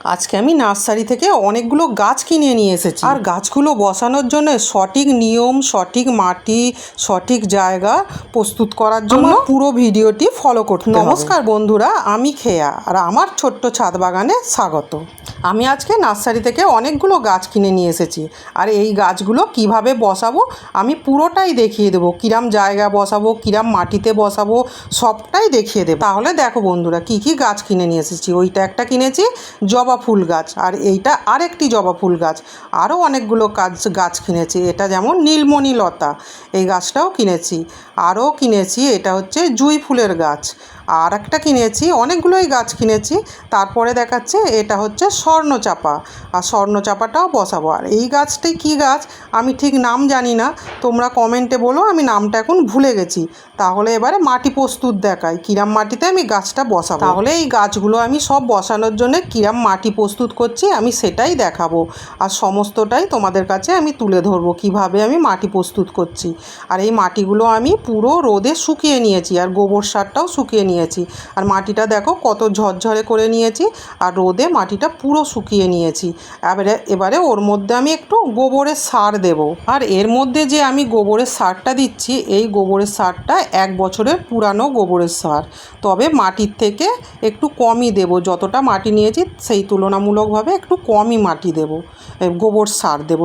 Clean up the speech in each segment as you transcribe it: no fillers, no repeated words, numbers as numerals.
আজকে আমি নার্সারি থেকে অনেকগুলো গাছ কিনে নিয়ে এসেছি, আর গাছগুলো বসানোর জন্য সঠিক নিয়ম, সঠিক মাটি, সঠিক জায়গা প্রস্তুত করার জন্য পুরো ভিডিওটি ফলো করতে হবে। নমস্কার বন্ধুরা, আমি খেয়া, আর আমার ছোট্ট ছাদ বাগানে স্বাগত। আমি আজকে নার্সারি থেকে অনেকগুলো গাছ কিনে নিয়ে এসেছি, আর এই গাছগুলো কিভাবে বসাবো আমি পুরোটাই দেখিয়ে দেবো। কিরাম জায়গা বসাবো, কিরাম মাটিতে বসাবো, সবটাই দেখিয়ে দেবো। তাহলে দেখো বন্ধুরা, কি কি গাছ কিনে নিয়ে এসেছি। ওইটা একটা কিনেছি জবা ফুল গাছ, আর এইটা আরেকটি জবা ফুল গাছ। আরও অনেকগুলো গাছ কিনেছি। এটা যেমন নীলমণি লতা, এই গাছটাও কিনেছি। আরও কিনেছি, এটা হচ্ছে জুঁই ফুলের গাছ। আর একটা কিনেছি, অনেকগুলোই গাছ কিনেছি। তারপরে দেখাচ্ছে এটা হচ্ছে স্বর্ণচাপা, আর স্বর্ণচাপাটাও বসাবো। আর এই গাছটাই কী গাছ আমি ঠিক নাম জানি না, তোমরা কমেন্টে বলো, আমি নামটা এখন ভুলে গেছি। তাহলে এবারে মাটি প্রস্তুত দেখাই, কিরাম মাটিতে আমি গাছটা বসাবো। তাহলে এই গাছগুলো আমি সব বসানোর জন্য কিরাম মাটি প্রস্তুত করছি আমি সেটাই দেখাবো, আর সমস্তটাই তোমাদের কাছে আমি তুলে ধরবো কিভাবে আমি মাটি প্রস্তুত করছি। আর এই মাটিগুলো আমি পুরো রোদে শুকিয়ে নিয়েছি, আর গোবর সারটাও শুকিয়ে নিয়েছি। আর মাটিটা দেখো কত ঝরঝরে করে নিয়েছি, আর রোদে মাটিটা পুরো শুকিয়ে নিয়েছি। এবারে ওর মধ্যে আমি একটু গোবরের সার দেব। আর এর মধ্যে যে আমি গোবরের সারটা দিচ্ছি, এই গোবরের সারটা 1 বছরের পুরানো গোবরের সার, তবে মাটির থেকে একটু কমই দেব। যতটা মাটি নিয়েছি সেই তুলনামূলকভাবে একটু কমই মাটি দেব, গোবর সার দেব,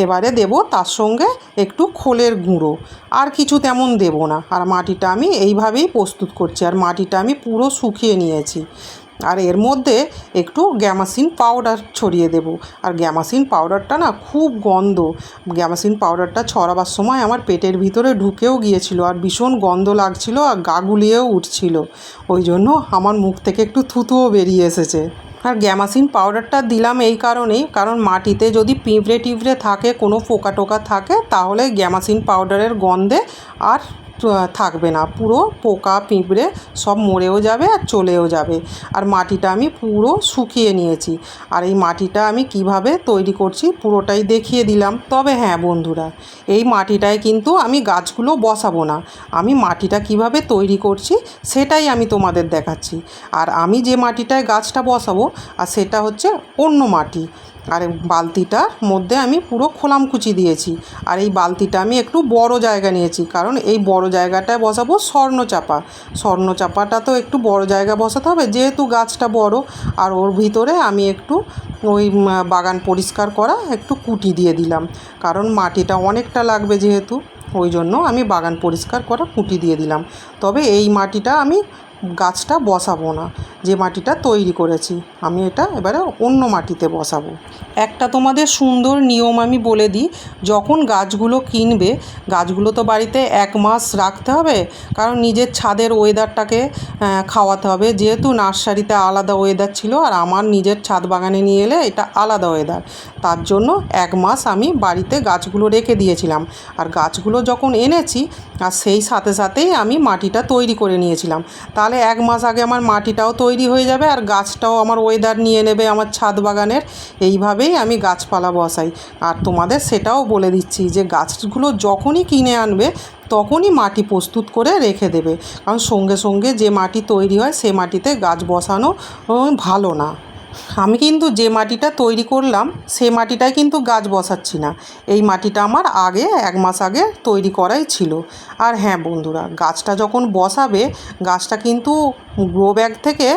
এবারে দেব তার সঙ্গে একটু খোলের গুঁড়ো, আর কিছু তেমন দেব না। আর মাটিটা আমি এইভাবেই প্রস্তুত করছি, আর মাটিটা আমি পুরো শুকিয়ে নিয়েছি। আর এর মধ্যে একটু গ্যামাক্সিন পাউডার ছড়িয়ে দেব। আর গ্যামাক্সিন পাউডারটা না খুব গন্ধ, গ্যামাক্সিন পাউডারটা ছড়াবার সময় আমার পেটের ভিতরে ঢুকেও গিয়েছিল, আর ভীষণ গন্ধ লাগছিল, আর গা গুলিয়েও উঠছিল। ওই জন্য আমার মুখ থেকে একটু থুতুও বেরিয়ে এসেছে। আর গ্যামাক্সিন পাউডারটা দিলাম এই কারণেই, কারণ মাটিতে যদি পিঁপড়ে টিপড়ে থাকে, কোনো পোকা টোকা থাকে, তাহলে গ্যামাক্সিন পাউডারের গন্ধে আর থাকবে না, পুরো পোকা পিঁপড়ে সব মরেও যাবে আর চলেও যাবে। আর মাটিটা আমি পুরো শুকিয়ে নিয়েছি। আর এই মাটিটা আমি কিভাবে তৈরি করছি পুরোটাই দেখিয়ে দিলাম। তবে হ্যাঁ বন্ধুরা, এই মাটিটায় কিন্তু আমি গাছগুলো বসাবো না, আমি মাটিটা কিভাবে তৈরি করছি সেটাই আমি তোমাদের দেখাচ্ছি। আর আমি যে মাটিটায় গাছটা বসাবো আর সেটা হচ্ছে অন্য মাটি। আর বালতিটার মধ্যে আমি পুরো খোলামকুচি দিয়েছি। আর এই বালতিটা আমি একটু বড় জায়গা নিয়েছি, কারণ এই বড় জায়গাটায় বসাবো স্বর্ণচাপা। স্বর্ণচাপাটা তো একটু বড় জায়গা বসাতে হবে, যেহেতু গাছটা বড়। আর ওর ভিতরে আমি একটু ওই বাগান পরিষ্কার করা একটু কুটি দিয়ে দিলাম, কারণ মাটিটা অনেকটা লাগবে যেহেতু, ওই জন্য আমি বাগান পরিষ্কার করা কুটি দিয়ে দিলাম। তবে এই মাটিটা আমি গাছটা বসাবো না, যে মাটিটা তৈরি করেছি আমি এটা এবারে অন্য মাটিতে বসাবো। একটা তোমাদের সুন্দর নিয়ম আমি বলে দিই, যখন গাছগুলো কিনবে, গাছগুলো তো বাড়িতে 1 মাস রাখতে হবে, কারণ নিজের ছাদের ওয়েদারটাকে খাওয়াতে হবে। যেহেতু নার্সারিতে আলাদা ওয়েদার ছিল, আর আমার নিজের ছাদ বাগানে নিয়ে এলে এটা আলাদা ওয়েদার, তার জন্য 1 মাস আমি বাড়িতে গাছগুলো রেখে দিয়েছিলাম। আর গাছগুলো যখন এনেছি, আর সেই সাথে সাথেই আমি মাটিটা তৈরি করে নিয়েছিলাম, তাহলে 1 মাস আগে আমার মাটিটাও তৈরি হয়ে যাবে, আর গাছটাও আমার ওয়েদার নিয়ে নেবে আমার ছাদ বাগানের। এইভাবেই আমি গাছপালা বসাই। আর তোমাদের সেটাও বলে দিচ্ছি যে গাছগুলো যখনই কিনে আনবে তখনই মাটি প্রস্তুত করে রেখে দেবে, কারণ সঙ্গে সঙ্গে যে মাটি তৈরি হয় সে মাটিতে গাছ বসানো ভালো না। আমি কিন্তু যে মাটিটা তৈরি করলাম সে মাটিটায় কিন্তু গাছ বসাচ্ছি না, এই মাটিটা আমার আগে 1 মাস আগে তৈরি করাই ছিল। আর হ্যাঁ বন্ধুরা, গাছটা যখন বসাবে, গাছটা কিন্তু গ্রো ব্যাগ থেকে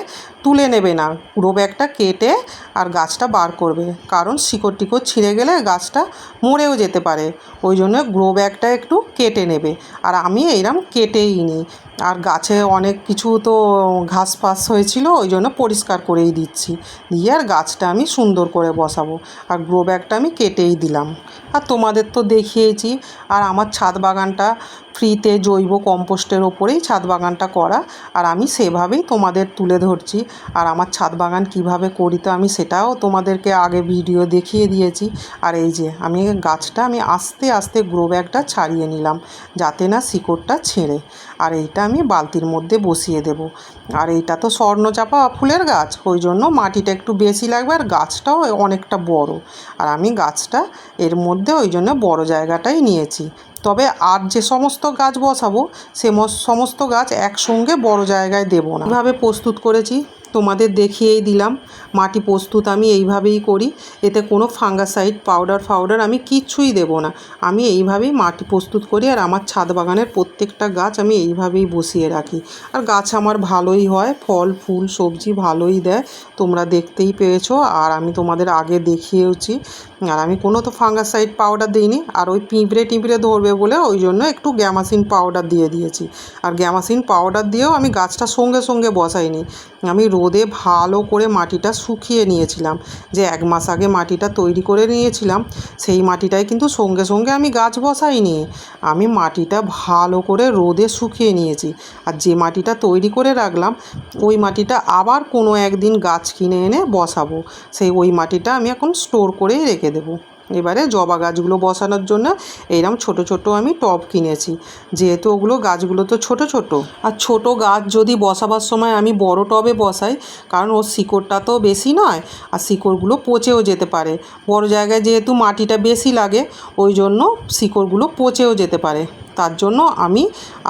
তুলে নেবে না, গ্রো ব্যাগটা কেটে আর গাছটা বার করবে, কারণ শিকড় টিকড় ছিঁড়ে গেলে গাছটা মরেও যেতে পারে। ওই জন্য গ্রো ব্যাগটা একটু কেটে নেবে, আর আমি এইরকম কেটেই নিই। আর গাছে অনেক কিছু তো ঘাস ফাস হয়েছিল, ওই জন্য পরিষ্কার করেই দিচ্ছি, দিয়ে আর গাছটা আমি সুন্দর করে বসাবো। আর গ্রো ব্যাগটা আমি কেটেই দিলাম। আর তোমাদের তো দেখিয়েছি, আর আমার ছাদ বাগানটা ফ্রিতে জৈব কম্পোস্টের ওপরেই ছাদ বাগানটা করা, আর আমি সেভাবেই তোমাদের তুলে ধরছি। আর আমার ছাদ বাগান কিভাবে করি তো আমি সেটাও তোমাদেরকে আগে ভিডিও দেখিয়ে দিয়েছি। আর এই যে আমি গাছটা আমি আস্তে আস্তে গ্রো ব্যাগটা ছাড়িয়ে নিলাম, যাতে না শিকড়টা ছেঁড়ে। আর এইটা আমি বালতির মধ্যে বসিয়ে দেব। আর এইটা তো স্বর্ণচাপা ফুলের গাছ, ওই জন্য মাটিটা একটু বেশি লাগবে, আর গাছটাও অনেকটা বড়। আর আমি গাছটা এর মধ্যে ওই জন্য বড় জায়গাটাই নিয়েছি। তবে আর যে সমস্ত গাছ বসাবো সে সমস্ত গাছ একসঙ্গে বড় জায়গায় দেবো না। এভাবে প্রস্তুত করেছি, তোমাদের দেখিয়েই দিলাম। মাটি প্রস্তুত আমি এইভাবেই করি, এতে কোনো ফাঙ্গাসাইড পাউডার আমি কিচ্ছুই দেব না। আমি এইভাবেই মাটি প্রস্তুত করি, আর আমার ছাদ বাগানের প্রত্যেকটা গাছ আমি এইভাবেই বসিয়ে রাখি। আর গাছ আমার ভালোই হয়, ফল ফুল সবজি ভালোই দেয়, তোমরা দেখতেই পেয়েছো। আর আমি তোমাদের আগে দেখিয়েওছি। আর আমি কোনো তো ফাঙ্গাসাইড পাউডার দিইনি, আর ওই পিঁপড়ে ধরবে বলে ওই জন্য একটু গ্যামাসিন পাউডার দিয়ে দিয়েছি। আর গ্যামাসিন পাউডার দিয়েও আমি গাছটা সঙ্গে সঙ্গে বসাইনি, আমি রোদে ভালো করে মাটিটা শুকিয়ে নিয়েছিলাম। যে 1 মাস আগে মাটিটা তৈরি করে নিয়েছিলাম, সেই মাটিটাই কিন্তু সঙ্গে সঙ্গে আমি গাছ বসাইনি, আমি মাটিটা ভালো করে রোদে শুকিয়ে নিয়েছি। আর যে মাটিটা তৈরি করে রাখলাম, ওই মাটিটা আবার কোনো একদিন গাছ কিনে এনে বসাবো। ওই মাটিটা আমি এখন স্টোর করেই রেখে দেবো। এবারে জবা গাছগুলো বসানোর জন্য এইরকম ছোট ছোট আমি টব কিনেছি, যেহেতু ওগুলো গাছগুলো তো ছোট ছোট। আর ছোট গাছ যদি বসাবার সময় আমি বড় টবে বসাই, কারণ ওর শিকড়টা তো বেশি নয়, আর শিকড়গুলো পচেও যেতে পারে। বড় জায়গায় যেহেতু মাটিটা বেশি লাগে, ওই জন্য শিকড়গুলো পচেও যেতে পারে। তার জন্য আমি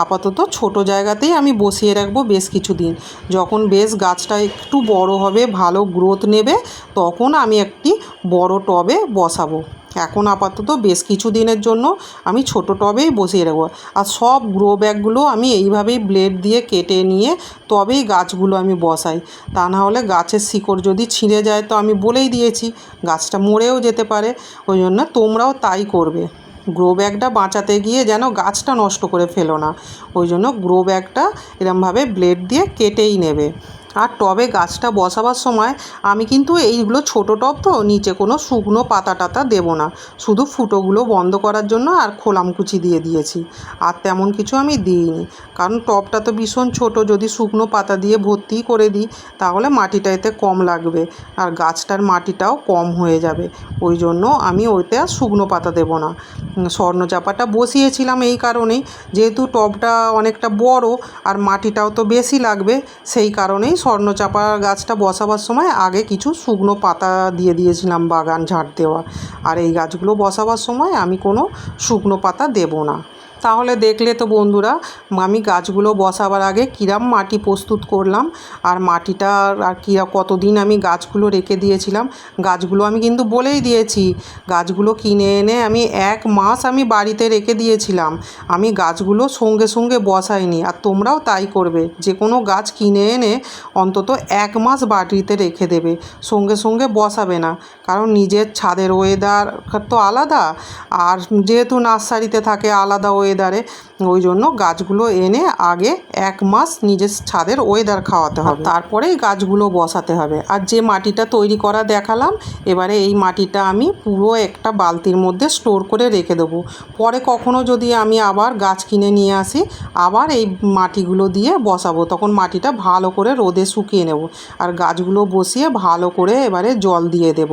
আপাতত ছোট জায়গাতেই আমি বসিয়ে রাখবো বেশ কিছুদিন। যখন বেশ গাছটা একটু বড় হবে, ভালো গ্রোথ নেবে, তখন আমি একটি বড় টবে বসাবো। এখন আপাতত বেশ কিছু দিনের জন্য আমি ছোট টবেই বসিয়ে রাখবো। আর সব গ্রো ব্যাগগুলো আমি এইভাবেই ব্লেড দিয়ে কেটে নিয়ে তবেই গাছগুলো আমি বসাই। তা না হলে গাছের শিকড় যদি ছিঁড়ে যায়, তো আমি বলেই দিয়েছি গাছটা মরেও যেতে পারে। ওই জন্য তোমরাও তাই করবে, গ্রো ব্যাগটা বাঁচাতে গিয়ে যেন গাছটা নষ্ট করে ফেলো না। ওই জন্য গ্রো ব্যাগটা এরমভাবে ব্লেড দিয়ে কেটেই নেবে। আর টবে গাছটা বসাবার সময় আমি কিন্তু এইগুলো ছোট টব তো, নিচে কোনো শুকনো পাতা টাতা দেবো না, শুধু ফুটোগুলো বন্ধ করার জন্য আর খোলামকুচি দিয়ে দিয়েছি। আর তেমন কিছু আমি দিইনি, কারণ টবটা তো ভীষণ ছোট, যদি শুকনো পাতা দিয়ে ভর্তি করে দিই তাহলে মাটিটা এতে কম লাগবে, আর গাছটার মাটিটাও কম হয়ে যাবে। ওই জন্য আমি ওইতে আর শুকনো পাতা দেবো না। স্বর্ণচাপাটা বসিয়েছিলাম এই কারণেই, যেহেতু টবটা অনেকটা বড় আর মাটিটাও তো বেশি লাগবে, সেই কারণেই স্বর্ণচাপা গাছটা বসাবার সময় আগে কিছু শুকনো পাতা দিয়ে দিয়েছিলাম বাগান ঝাড় দেওয়া। আর এই গাছগুলো বসাবার সময় আমি কোনো শুকনো পাতা দেব না। তাহলে দেখলে তো বন্ধুরা, আমি গাছগুলো বসাবার আগে কিরম মাটি প্রস্তুত করলাম, আর মাটিটা আর কতদিন আমি গাছগুলো রেখে দিয়েছিলাম। গাছগুলো আমি কিন্তু বলেই দিয়েছি, গাছগুলো কিনে এনে আমি 1 মাস আমি বাড়িতে রেখে দিয়েছিলাম, আমি গাছগুলো সঙ্গে সঙ্গে বসাইনি। আর তোমরাও তাই করবে, যে কোনো গাছ কিনে এনে অন্তত 1 মাস বাড়িতে রেখে দেবে, সঙ্গে সঙ্গে বসাবে না। কারণ নিজের ছাদের ওয়েদার তো আলাদা, আর যেহেতু নার্সারিতে থাকে আলাদা ওয়েদারে, ওই জন্য গাছগুলো এনে আগে 1 মাস নিজের ছাদের ওয়েদার খাওয়াতে হবে, তারপরেই গাছগুলো বসাতে হবে। আর যে মাটিটা তৈরি করা দেখালাম, এবারে এই মাটিটা আমি পুরো একটা বালতির মধ্যে স্টোর করে রেখে দেবো। পরে কখনো যদি আমি আবার গাছ কিনে নিয়ে আসি, আবার এই মাটিগুলো দিয়ে বসাবো, তখন মাটিটা ভালো করে রোদে শুকিয়ে নেব। আর গাছগুলো বসিয়ে ভালো করে এবারে জল দিয়ে দেব।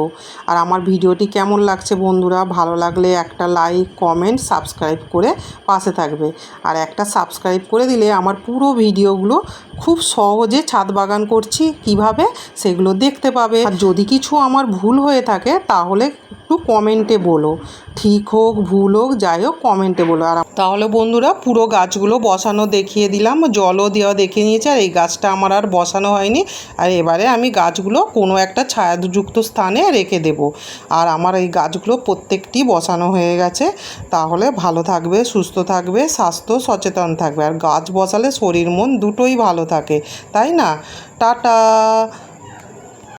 আর আমার ভিডিওটি কেমন লাগছে বন্ধুরা, ভালো লাগলে একটা লাইক কমেন্ট সাবস্ক্রাইব করে পাশে থাকবে। আর একটা সাবস্ক্রাইব করে দিলে আমার পুরো ভিডিওগুলো খুব সহজে ছাদ বাগান করছি কিভাবে সেগুলো দেখতে পাবে। আর যদি কিছু আমার ভুল হয়ে থাকে তাহলে একটু কমেন্টে বলো, ঠিক হোক ভুল হোক যাই হোক কমেন্টে বলো। আর তাহলে বন্ধুরা, পুরো গাছগুলো বসানো দেখিয়ে দিলাম, জলও দেওয়া দেখিয়ে নিয়েছি। আর এই গাছটা আমার আর বসানো হয়নি। আর এবারে আমি গাছগুলো কোনো একটা ছায়াযুক্ত স্থানে রেখে দেব। আর আমার এই গাছগুলো প্রত্যেকটি বসানো হয়ে গেছে। তাহলে ভালো থাকবে, সুস্থ থাকবে, স্বাস্থ্য সচেতন থাকবে। আর গাছ বসালে শরীর মন দুটোই ভালো থাকে, তাই না? টাটা।